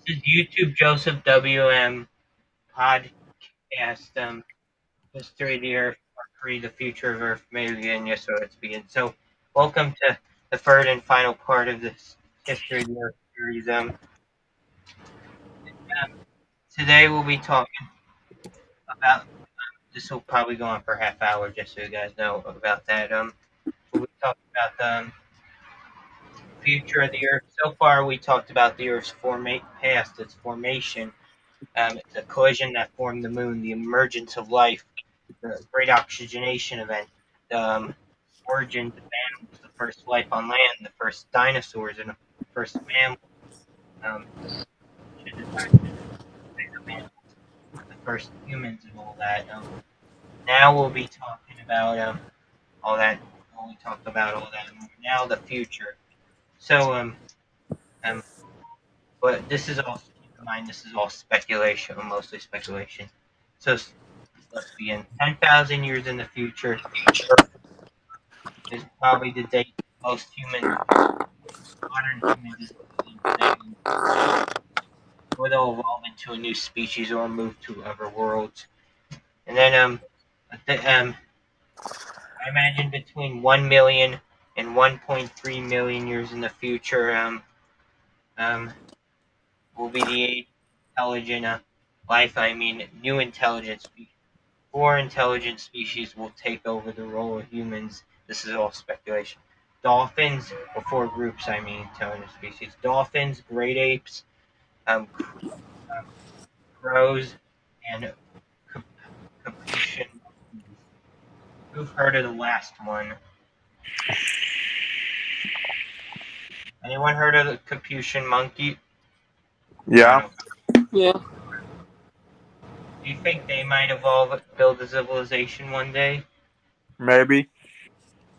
This is YouTube Joseph WM podcast, History of the Earth, Part 3, The Future of Earth, may begin. Yes, so let's begin. So, welcome to the third and final part of this History of the Earth series. Today we'll be talking about, this will probably go on for a half hour, just so you guys know about that. We'll be talking about the future of the Earth. So far, we talked about the Earth's past, its formation, the collision that formed the moon, the emergence of life, the great oxygenation event, the origins of animals, the first life on land, the first dinosaurs, and the first mammals, the the first humans, and all that. Now we'll be talking about all that. We talked about all that. Now the future. So um, but this is all. Keep in mind, this is all speculation, mostly speculation. So let's begin. 10,000 years in the future is probably the date most modern humans today or they'll evolve into a new species or move to other worlds. And then I imagine between 1 million and 1.3 million years in the future um, will be the age of intelligent life. I mean, new intelligent species. Four intelligent species will take over the role of humans. This is all speculation. Dolphins, or four groups, I mean, intelligent species. Dolphins, great apes, um, crows, and Capuchin monkeys. Who've heard of the last one? Anyone heard of the Capuchin monkey? I Yeah, don't. Yeah. Do you think they might evolve, build a civilization one day? maybe.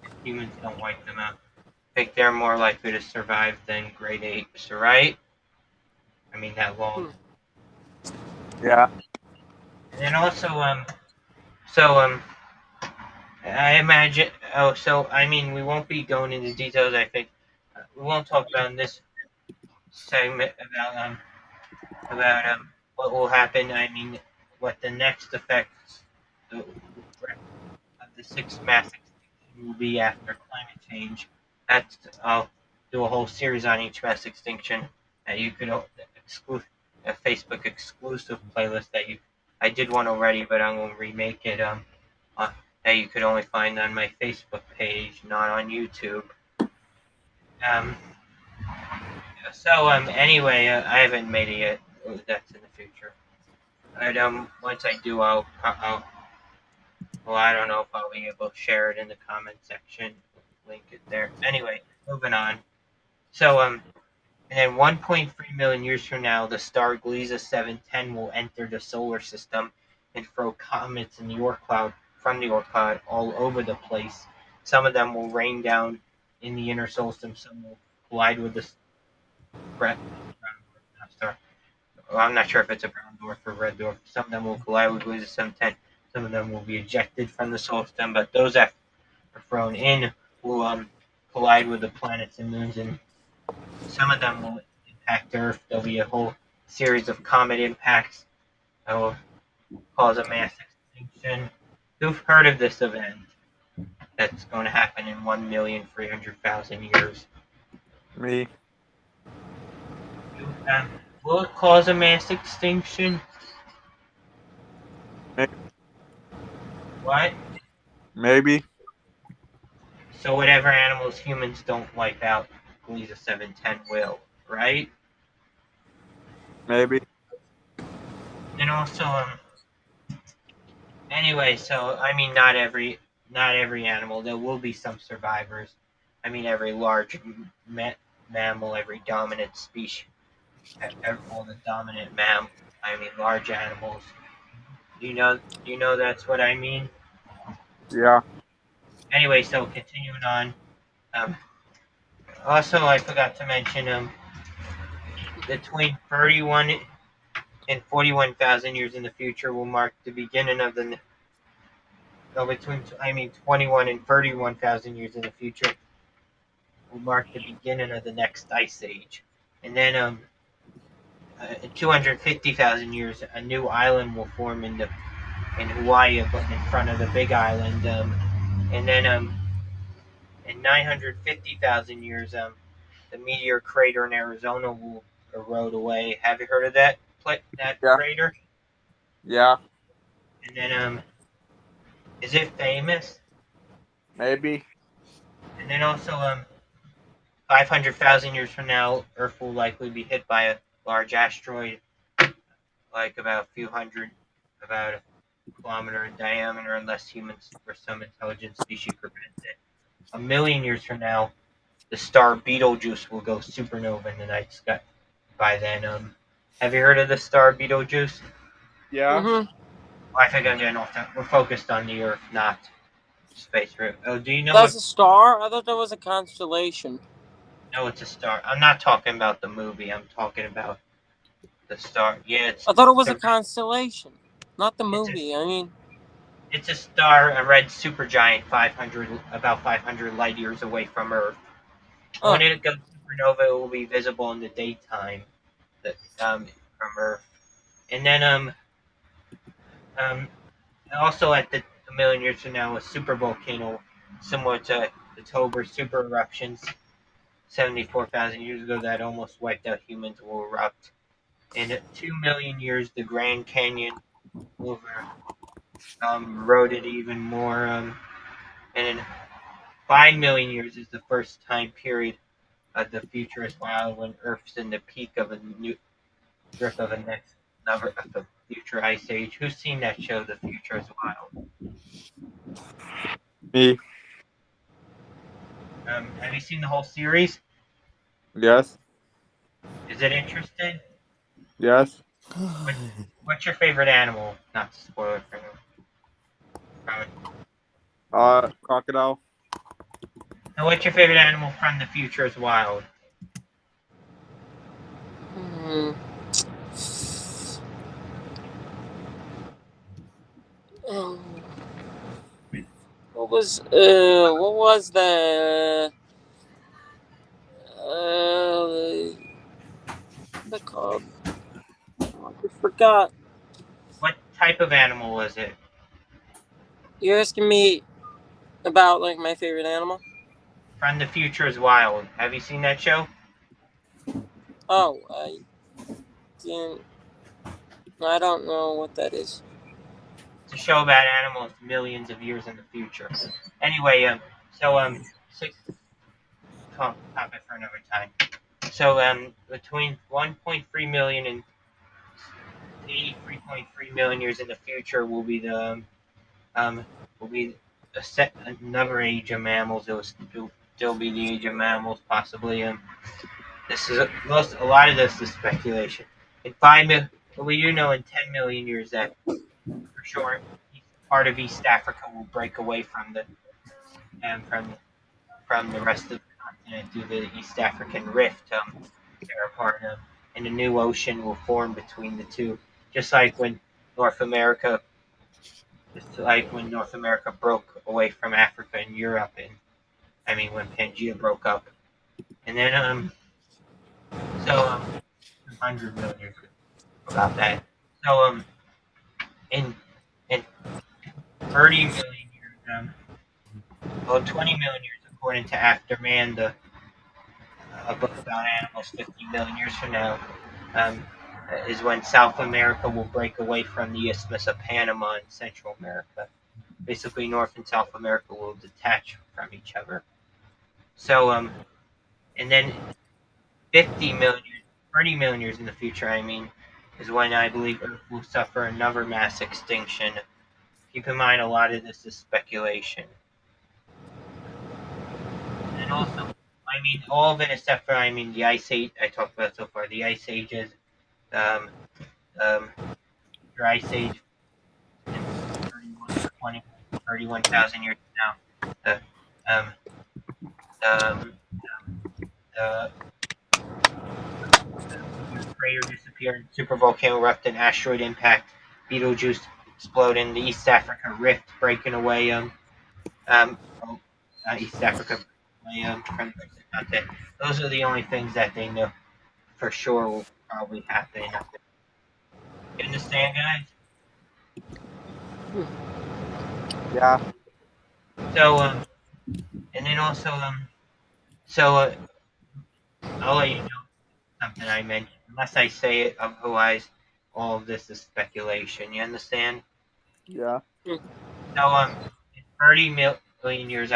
If humans don't wipe them out. I think they're more likely to survive than great apes, right? I mean that long. Hmm. Yeah, And then also, so I imagine. Oh, so I mean, we won't be going into details. I think we won't talk about in this segment about what will happen. I mean, what the next effects of the sixth mass extinction will be after climate change. That's I'll do a whole series on each mass extinction that you could exclude a Facebook exclusive playlist that you. I did one already, but I'm gonna remake it. Uh, that you could only find on my Facebook page, not on YouTube. Um, anyway, I haven't made it yet. That's in the future. And once I do, I'll well, I don't know if I'll be able to share it in the comment section. Link it there. Anyway, moving on. So and then 1.3 million years from now, the star Gliese 710 will enter the solar system and throw comets in the Oort cloud from the Oort cloud all over the place. Some of them will rain down in the inner solar system. Some will collide with the star. Well, I'm not sure if it's a brown dwarf or red dwarf. Some of them will collide with Gliese 710. Some of them will be ejected from the solar system, but those that are thrown in will collide with the planets and moons, and some of them will impact Earth. There'll be a whole series of comet impacts that will cause a mass extinction. Who've heard of this event that's going to happen in 1,300,000 years? me. Will it cause a mass extinction? May- What? Maybe. So whatever animals humans don't wipe out, Gliese 710 will, right? Maybe. And also, anyway, so I mean, not every animal. There will be some survivors. I mean, every large mammal, every dominant species, all the dominant I mean, large animals. Do you know? Do you know that's what I mean? Yeah. Anyway, so continuing on. Um, Also, I forgot to mention between 31 and 41,000 years in the future will mark the beginning of the. No, between I mean 21 and 31,000 years in the future will mark the beginning of the next ice age. And then In 250,000 years, a new island will form in Hawaii, but in front of the Big Island. And then in 950,000 years, the meteor crater in Arizona will erode away. Have you heard of that Yeah. crater? Yeah. And then is it famous? Maybe. And then also 500,000 years from now, Earth will likely be hit by a large asteroid, like about a kilometer in diameter, unless humans or some intelligent species prevent it. A million years from now, the star Betelgeuse will go supernova in the night sky. By then, have you heard of the star Betelgeuse? Yeah. Mm-hmm. Well, I think I'm getting off that. We're focused on the Earth, not space. Oh, do you know That's what? a star? I thought that was a constellation. No, it's a star. I'm not talking about the movie. I'm talking about the star. Yeah, I thought it was a the constellation, not the it's a movie. I mean, it's a star, a red supergiant, 500 light years away from Earth. When oh, it goes supernova, it will be visible in the daytime, that from Earth. And then um also at a million years from now, a super volcano similar to the Tober super eruptions 74,000 years ago that almost wiped out humans will erupt. In 2 million years, the Grand Canyon will eroded even more. And in 5 million years is the first time period of the future is wild when Earth's in the peak of a new grip of a next number of the future ice age. Who's seen that show, The Future is Wild? Me. Have you seen the whole series? Yes. Is it interesting? Yes. What, what's your favorite animal? Not to spoil it for you. Crocodile. And what's your favorite animal from The Future is Wild? hmm. Um, what was the called? I forgot. What type of animal was it? You're asking me about like my favorite animal? From The Future is Wild. Have you seen that show? Oh, didn't. I don't know what that is. It's a show about animals millions of years in the future. Anyway, so six topic for another time. So between 1.3 million and 83.3 million years in the future um will be another age of mammals. It will still be the age of mammals, possibly. This is a lot of this is speculation. In but we do know in 10 million years that for sure part of East Africa will break away from the um, from from the rest of the continent due to the East African Rift. They're a part of, and a new ocean will form between the two, just like when North America, just like when North America broke away from Africa and Europe, and I mean when Pangea broke up, and then so 200 million years about that. So in in 30 million years, well 20 million years according to Afterman, a book about animals 50 million years from now, um, is when South America will break away from the Isthmus of Panama and Central America. Basically, North and South America will detach from each other. So, and then 50 million, 30 million years in the future, I mean, is when I believe Earth will suffer another mass extinction. Keep in mind, a lot of this is speculation. And also, I mean, all of it except for, I mean, the Ice Age I talked about so far, the Ice Ages, um, um, your Ice Age in 31,000 years now. The, um, the, the crater disappeared, supervolcano erupted, asteroid impact, Betelgeuse exploding, the East Africa rift breaking away, um, oh, East Africa breaking away from the rest of the continent. Those are the only things that they know for sure. probably happen. You understand, guys? Yeah. So and then also so I'll let you know something I mentioned. Unless I say it, otherwise all of this is speculation. You understand? Yeah. So in 30 million years,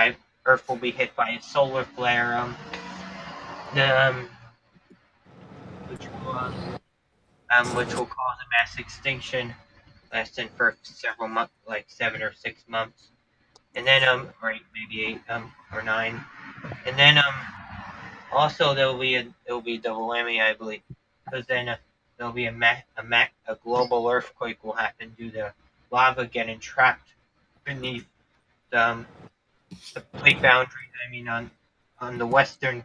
Earth will be hit by a solar flare. The which will cause a mass extinction, lasting for several months, like 7 or 6 months, and then or maybe 8 or 9, and then also there'll be double whammy, I believe, because then there'll be a global earthquake will happen due to lava getting trapped beneath um, the plate boundaries. I mean, on the western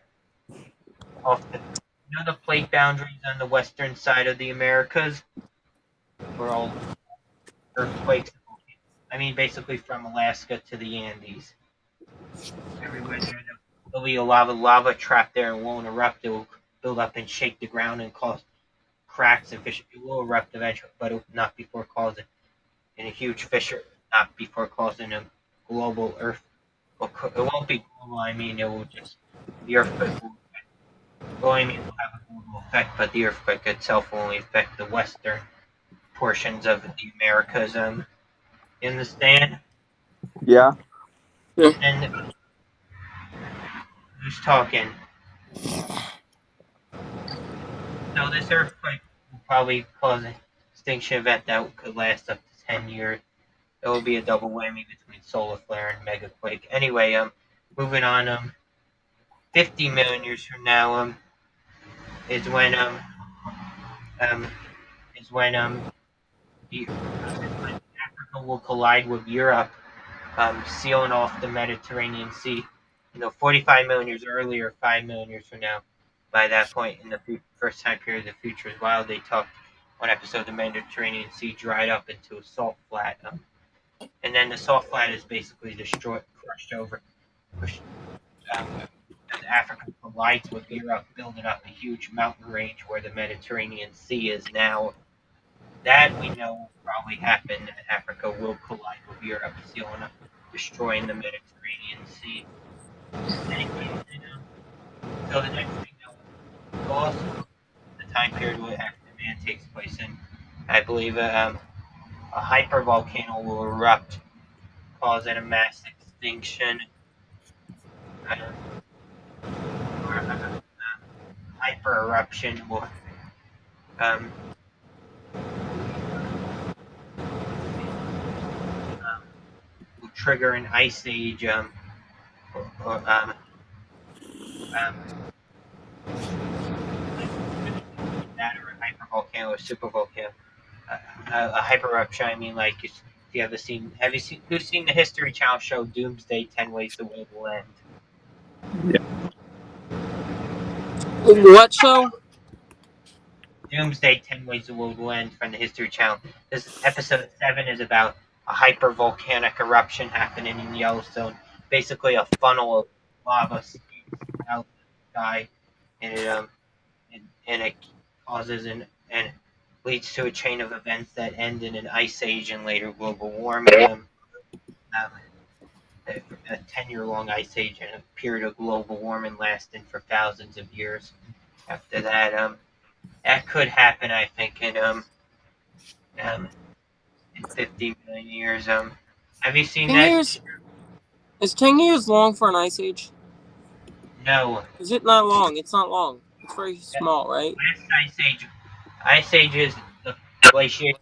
off the the plate boundaries on the western side of the Americas, where all earthquakes. I mean, basically from Alaska to the Andes, everywhere there'll be a lot of lava trapped there and won't erupt. It will build up and shake the ground and cause cracks and fissures. It will erupt eventually, but not before causing in a huge fissure, not before causing a global earth. It won't be global. I mean, it will just the earthquake will. Well, I mean, it will have a global effect, but the earthquake itself will only affect the western portions of the Americas. In the stand, Yeah. and who's talking? So this earthquake will probably cause an extinction event that could last up to 10 years. It will be a double whammy between solar flare and megaquake. Anyway, moving on, 50 million years from now, is when um is when the Africa will collide with Europe, sealing off the Mediterranean Sea. 45 million years earlier, 5 million years from now. By that point, in the first time period, the future is wild. They talked one episode, the Mediterranean Sea dried up into a salt flat, and then the salt flat is basically destroyed, crushed over, pushed, as Africa collides with Europe, building up a huge mountain range where the Mediterranean Sea is now. That we know will probably happen. Africa will collide with Europe, sealing up, destroying the Mediterranean Sea. Anyway, so the next thing that will also the time period where active man takes place in, I believe a hypervolcano will erupt, causing a mass extinction, or hyper eruption um, will trigger an ice age, or that or a hypervolcano or supervolcano. A hyper eruption. I mean, like, if you ever seen, who's seen the History Channel show Doomsday: 10 Ways the World Will End? What show? Doomsday: 10 Ways the World Will End from the History Channel. This episode 7 is about a hyper volcanic eruption happening in Yellowstone. Basically, a funnel of lava spews out the sky, and it causes and leads to a chain of events that end in an ice age and later global warming. Um, a 10-year-long ice age and a period of global warming lasting for thousands of years. After that, that could happen, I think, um, in 50 million years. Have you seen 10 that? years? Is 10 years long for an ice age? No. Is it not long? It's not long. It's very small, right? Last ice age is the glaciation